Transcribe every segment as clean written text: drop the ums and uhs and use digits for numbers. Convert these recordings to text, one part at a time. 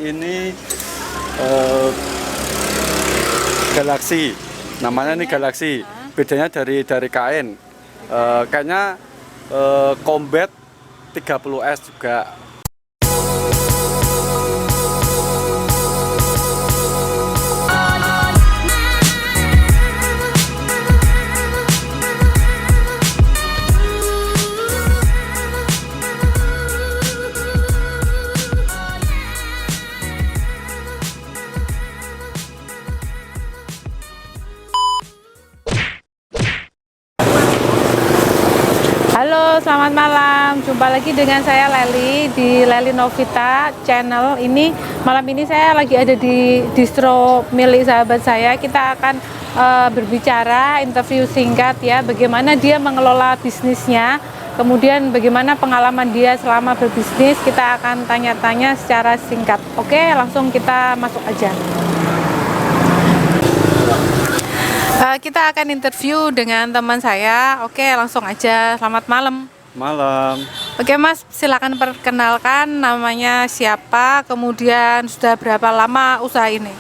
ini eh, Galaxy. Namanya ini Galaxy. Bedanya dari kain. Kayaknya Combat 30S juga. Halo, selamat malam. Jumpa lagi dengan saya Leli di Leli Novita channel. Malam ini saya lagi ada di distro milik sahabat saya. Kita akan berbicara, interview singkat ya, bagaimana dia mengelola bisnisnya. Kemudian bagaimana pengalaman dia selama berbisnis. Kita akan tanya-tanya secara singkat. Oke, langsung kita masuk aja. Kita akan interview dengan teman saya. Oke, langsung aja. Selamat malam. Malam. Oke Mas, silakan perkenalkan namanya siapa, kemudian sudah berapa lama usaha ini?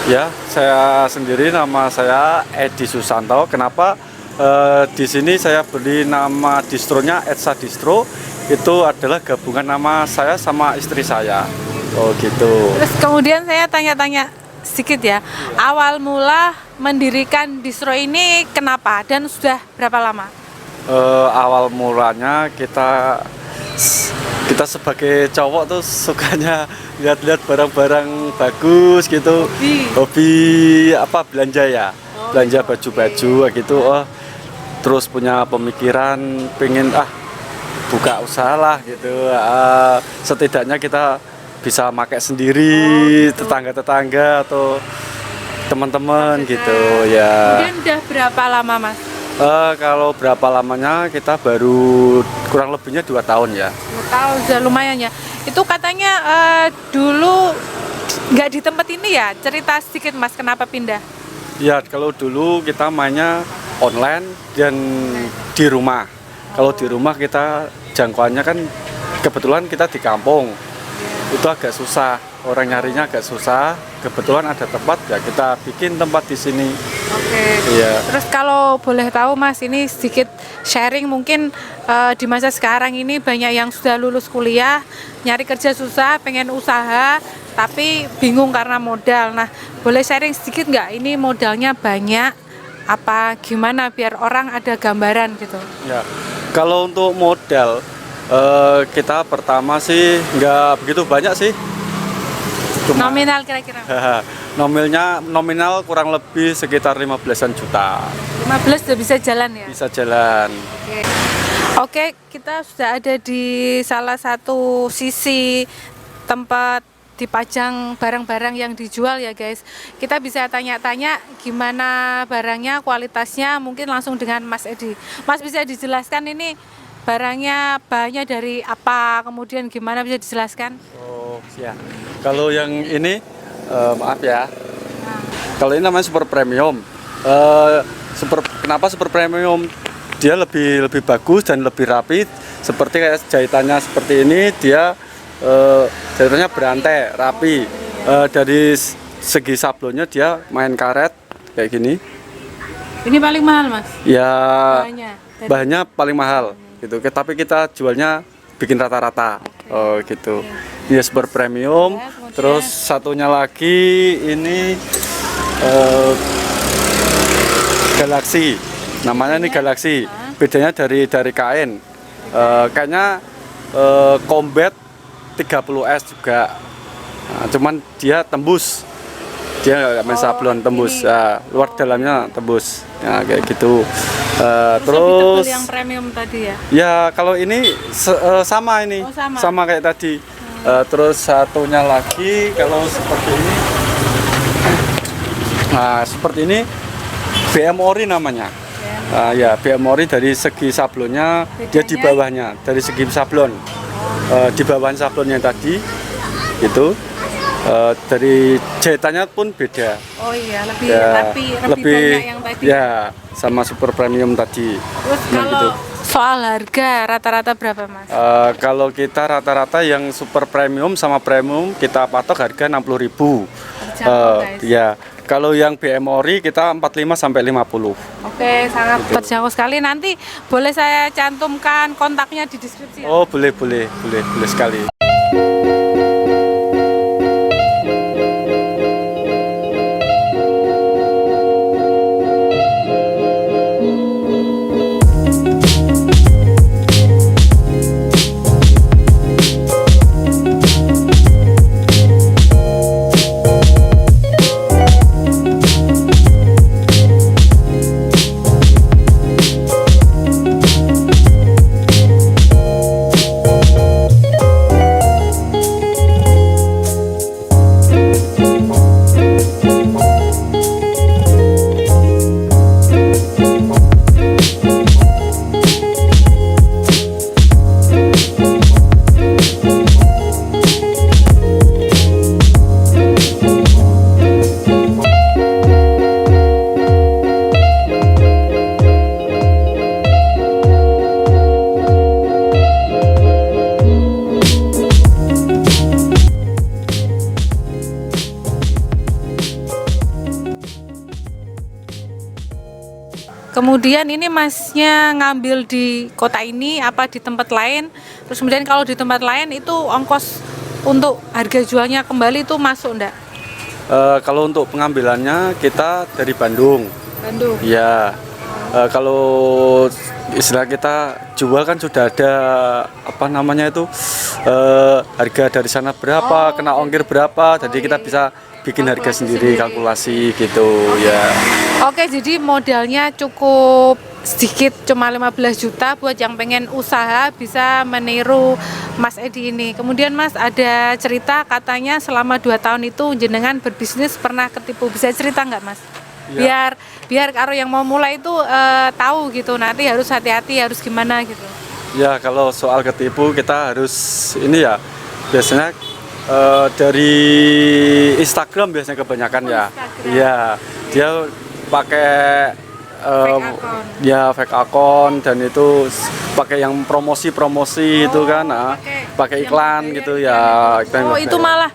Ya, saya sendiri, nama saya Edi Susanto. Kenapa di sini saya beli nama distronya Etsa Distro? Itu adalah gabungan nama saya sama istri saya. Oh gitu. Terus kemudian saya tanya-tanya sedikit ya. Awal mula mendirikan distro ini kenapa dan sudah berapa lama? Awal mulanya kita sebagai cowok tuh sukanya lihat-lihat barang-barang bagus gitu. Hobi apa, belanja ya, belanja baju-baju gitu. Terus punya pemikiran pengen buka usaha lah gitu. Setidaknya kita bisa pakai sendiri, tetangga-tetangga atau teman-teman gitu ya. Kemudian udah berapa lama Mas? Kalau berapa lamanya, kita baru kurang lebihnya 2 tahun ya. 2 tahun, sudah lumayan ya. Itu katanya dulu nggak di tempat ini ya, cerita sedikit Mas, kenapa pindah? Ya, kalau dulu kita mainnya online dan di rumah. Kalau di rumah kita jangkauannya kan kebetulan kita di kampung. Itu agak susah, orang nyarinya agak susah. Kebetulan ada tempat ya, kita bikin tempat di sini. Oke. Iya. Terus kalau boleh tahu Mas, ini sedikit sharing mungkin di masa sekarang ini banyak yang sudah lulus kuliah, nyari kerja susah, pengen usaha, tapi bingung karena modal. Nah, boleh sharing sedikit nggak? Ini modalnya banyak, apa gimana biar orang ada gambaran gitu? Ya. Kalau untuk modal, kita pertama sih nggak begitu banyak sih. Nominal kira-kira? Nominal kurang lebih sekitar 15-an juta. 15 sudah bisa jalan ya? Bisa jalan. Oke, kita sudah ada di salah satu sisi tempat dipajang barang-barang yang dijual ya guys. Kita bisa tanya-tanya gimana barangnya, kualitasnya, mungkin langsung dengan Mas Edi. Mas, bisa dijelaskan ini barangnya bahannya dari apa, kemudian gimana, bisa dijelaskan? Oh siap. Kalau yang ini maaf ya. Kalau ini namanya super premium. Kenapa super premium? Dia lebih bagus dan lebih rapi. Seperti kayak jahitannya seperti ini, dia jahitannya berantai, rapi. Dari segi sablonnya dia main karet kayak gini. Ini paling mahal Mas? Ya, bahannya paling mahal gitu. Tapi kita jualnya bikin rata-rata. Oh gitu. Dia super premium. Terus satunya lagi ini Galaxy. Namanya ini Galaxy. Bedanya dari kain. Kayaknya Combat 30S juga. Nah, cuman dia tembus. Dia nggak main sablon, tembus. Luar dalamnya tembus. Ya kayak gitu. Terus yang premium tadi ya? Ya, kalau ini sama ini. Sama kayak tadi. Terus satunya lagi kalau seperti ini. Nah, seperti ini BM Ori namanya. Ya, BM Ori dari segi sablonnya. Bedanya? Dia di bawahnya, dari segi sablon. Di bawah sablonnya tadi itu dari jahitannya pun beda. Oh iya, lebih rapi, lebih banyak yang tadi. Ya, sama super premium tadi. Terus kalau gitu. Soal harga rata-rata berapa Mas? Kalau kita rata-rata yang super premium sama premium kita patok harga 60.000. Terjangkau, guys. Ya, kalau yang BM Ori kita 45 sampai 50. Oke, sangat terjangkau sekali. Nanti boleh saya cantumkan kontaknya di deskripsi. Oh, boleh sekali. Kemudian ini Masnya ngambil di kota ini apa di tempat lain? Terus kemudian kalau di tempat lain itu ongkos untuk harga jualnya kembali itu masuk enggak? Kalau untuk pengambilannya kita dari Bandung. Bandung. Ya, kalau istilah kita jual kan sudah ada apa namanya itu harga dari sana berapa, kena ongkir berapa, jadi kita bisa bikin harga sendiri, kalkulasi gitu ya. Oke, jadi modalnya cukup sedikit, cuma 15 juta buat yang pengen usaha bisa meniru Mas Edi ini. Kemudian Mas ada cerita katanya selama 2 tahun itu jenengan berbisnis pernah ketipu. Bisa cerita nggak Mas? Ya. Biar karo yang mau mulai itu tahu gitu, nanti harus hati-hati, harus gimana gitu. Ya, kalau soal ketipu kita harus ini ya, biasanya dari Instagram biasanya kebanyakan ya. Instagram. Iya, dia pakai fake account dan itu pakai yang promosi itu kan, pakai iklan gitu ya. Oh, itu malah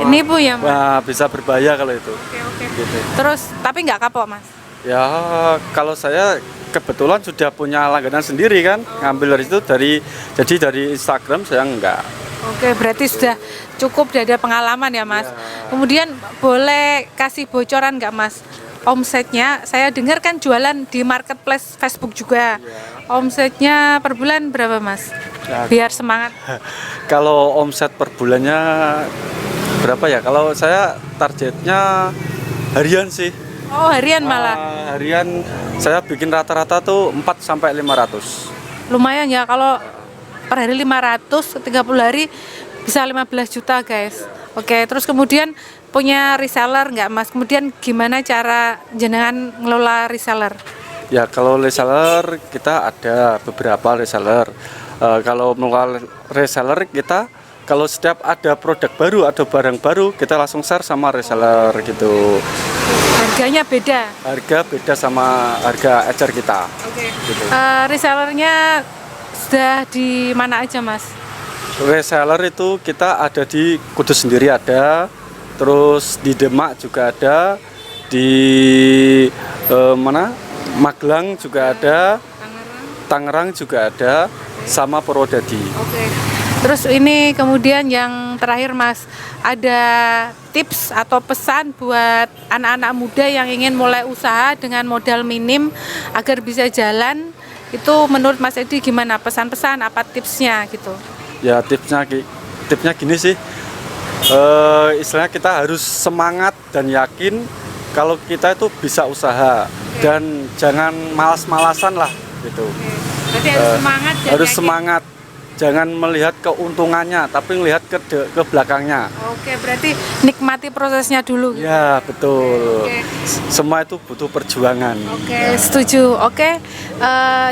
ini Bu ya Mas? Nah, bisa berbahaya kalau itu. Oke. Gitu. Terus tapi nggak kapok Mas? Ya, kalau saya kebetulan sudah punya langganan sendiri kan, ngambil dari Instagram saya enggak. Oke, berarti sudah cukup ada pengalaman ya Mas. Kemudian boleh kasih bocoran nggak Mas? Omsetnya, saya dengar kan jualan di marketplace Facebook juga. Omsetnya per bulan berapa Mas? Ya. Biar semangat. Kalau omset per bulannya berapa ya? Kalau saya targetnya harian sih. Oh, harian malah. Harian saya bikin rata-rata tuh 4 sampai 500. Lumayan ya kalau per hari 500, 30 hari bisa 15 juta guys. Oke, terus kemudian punya reseller nggak Mas? Kemudian gimana cara jenengan ngelola reseller? Ya, kalau reseller kita ada beberapa reseller. Kalau mengelola reseller kita, kalau setiap ada produk baru atau barang baru kita langsung share sama reseller gitu. Harganya beda? Harga beda sama harga ecer kita. Oke. Gitu. Resellernya sudah di mana aja Mas? Reseller itu kita ada di Kudus sendiri ada, terus di Demak juga ada, di Magelang juga ada, Tangerang juga ada, sama Purwodadi. Oke. Terus ini kemudian yang terakhir Mas, ada tips atau pesan buat anak-anak muda yang ingin mulai usaha dengan modal minim agar bisa jalan, itu menurut Mas Edi gimana? Pesan-pesan apa tipsnya gitu? Ya, tipsnya gini sih, istilahnya kita harus semangat dan yakin kalau kita itu bisa usaha. Dan jangan malas-malasan lah gitu. Berarti harus semangat dan harus yakin. semangat, jangan melihat keuntungannya tapi melihat ke belakangnya. Oke, berarti nikmati prosesnya dulu gitu. Ya, betul. Oke. Semua itu butuh perjuangan. Oke, setuju. Oke,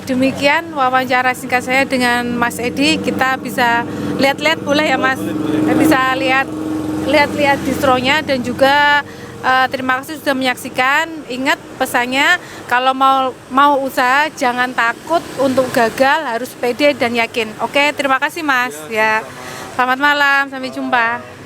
demikian wawancara singkat saya dengan Mas Edi. Kita bisa lihat-lihat boleh ya Mas? Kita bisa lihat-lihat distronya dan juga Terima kasih sudah menyaksikan. Ingat pesannya, kalau mau usaha jangan takut untuk gagal, harus pede dan yakin. Oke, terima kasih Mas. Ya. Selamat malam, sampai jumpa.